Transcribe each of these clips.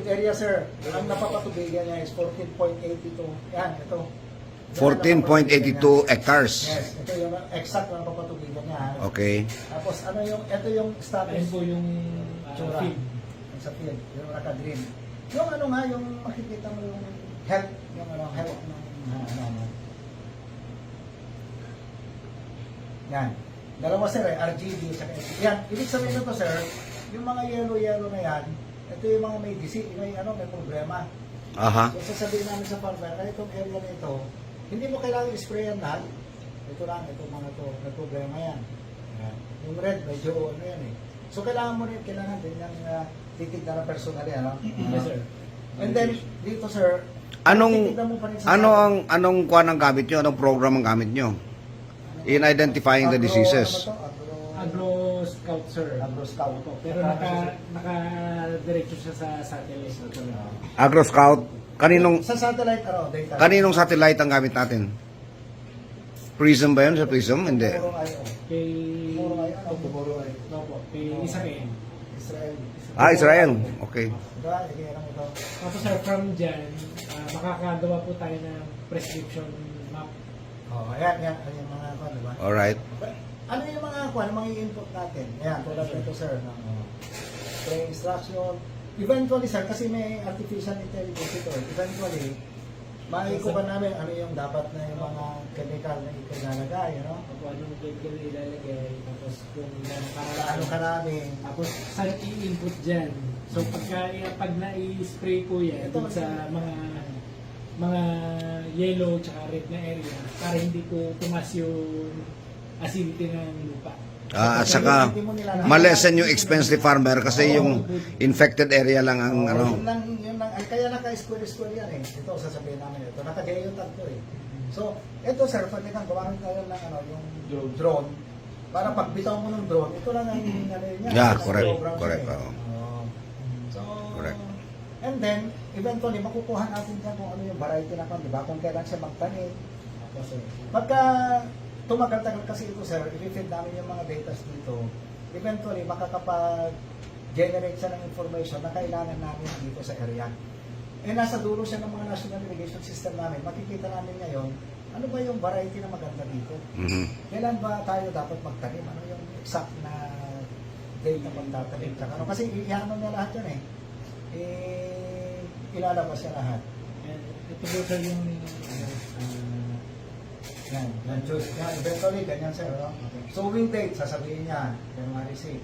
area, sir, ang napapatubigan niya is 14.82. Yan, ito. 14.82 hectares. Yes, ito yung exact na napapatubigan niya. Okay. Tapos ano yung, ito yung status. Ayun po yung Tsura. field. Yung sa field, yung naka-green. Yung ano nga, yung makikita mo yung health, yung ano, health ng ano. Yan. Dalawa sir eh, RGB, saka yan. Ibig sabihin nito sir, yung mga yellow na yan, ito yung mga may disease, may problema. Aha. So sasabihin namin sa farmer, na itong area na ito, hindi mo kailangan i-sprayan lahat. Ito lang, itong mga to, may problema yan. Yan. Yung red, medyo ano yan eh. So kailangan mo rin, kailangan din yung titignan ng personal yan. Yes, sir. And then, dito sir, titignan mo pa rin sa Anong kuha ng gamit nyo? Anong program ang gamit nyo? In identifying the diseases. Agro Scout, sir. Agro Scout. Opo, pero naka-diretso siya sa satellite. Agro Scout. Sa satellite, data. Kaninong satellite ang gamit natin? Prism ba yun? Sa Prism? Hindi. Puro IO. Kay... Puro IO. Puro IO. Opo, kay Israel. Israel. Okay. Diba? Ikiram ito. Tapos sir, from dyan, makakagawa po tayo ng prescription map. Ayan. Ayan yung mga kwan, diba? Alright. Ano yung mga kwan, mga i-input natin? Ayan, tulad nito sir. Spray instruction. Eventually sir, kasi may artificial intelligence ito. Eventually, maikupan namin ano yung dapat na yung mga chemical na ilalagay, ano? Kung anong chemical ilalagay, tapos kung Ano karami. tapos saan i-input dyan. So pag na-spray po yan dun sa mga yellow tsaka red na area para hindi po tumas yung acidity ng lupa. At saka malesen yung expense ni farmer kasi yung infected area lang ang ano. Yun lang. Ay, kaya naka-square yan eh. Ito, sasabihin namin ito. Naka-geotag to eh. So, ito sir, pwede kang gawin tayo ng yung drone. Para pag bitaw mo ng drone, ito lang ang ano niya. Yeah, correct. So, Correct. and then, eventually, makukuha natin dyan kung ano yung variety na kung, di ba? Kung kailan siya magtanim. Kasi, pagka tumagal-tagal kasi ito, sir, i-feed namin yung mga data dito, eventually, makakapag-generate siya ng information na kailangan namin dito sa area. Eh, nasa dulo siya ng mga national irrigation system namin. Makikita namin ngayon, ano ba yung variety na maganda dito? Kailan ba tayo dapat magtanim? Ano yung exact na date na magtatanim? Ano? Kasi iano niya lahat yan eh. Ilalabas siya lahat. And ito po sir yung Yan, eventually, ganyan sir. No? So, wing date, sasabihin niya, January 6.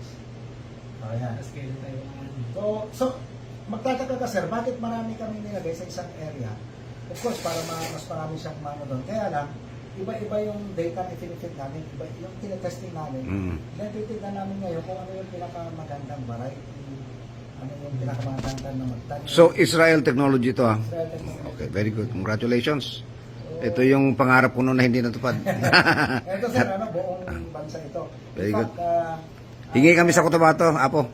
Ayan. tapos kailan tayo So, magtataka ka sir, bakit marami kami nilagay sa isang area? Of course, para mas marami siyang mano doon. Kaya lang, iba-iba yung data na itinitid namin, iba yung tinetesting namin. Natitignan namin ngayon kung ano yung pinakamagandang variety, ano yung pinakamagandang na magtanim. So Israel technology to ah. Israel technology. Okay, very good. Congratulations. Ito yung pangarap ko noon na hindi natupad. Ito sir, buong bansa ito. Very In fact, Hingi kami sa Cotabato, Apo.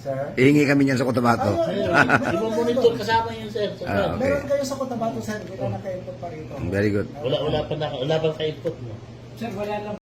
sir? Hihingi kami niyan sa Cotabato. Monitor kasama yun, sir. Ah, okay. Meron kayo sa Cotabato, sir. Hindi na naka-input pa rito. Very good. Wala pa ka-input mo. Sir, wala lang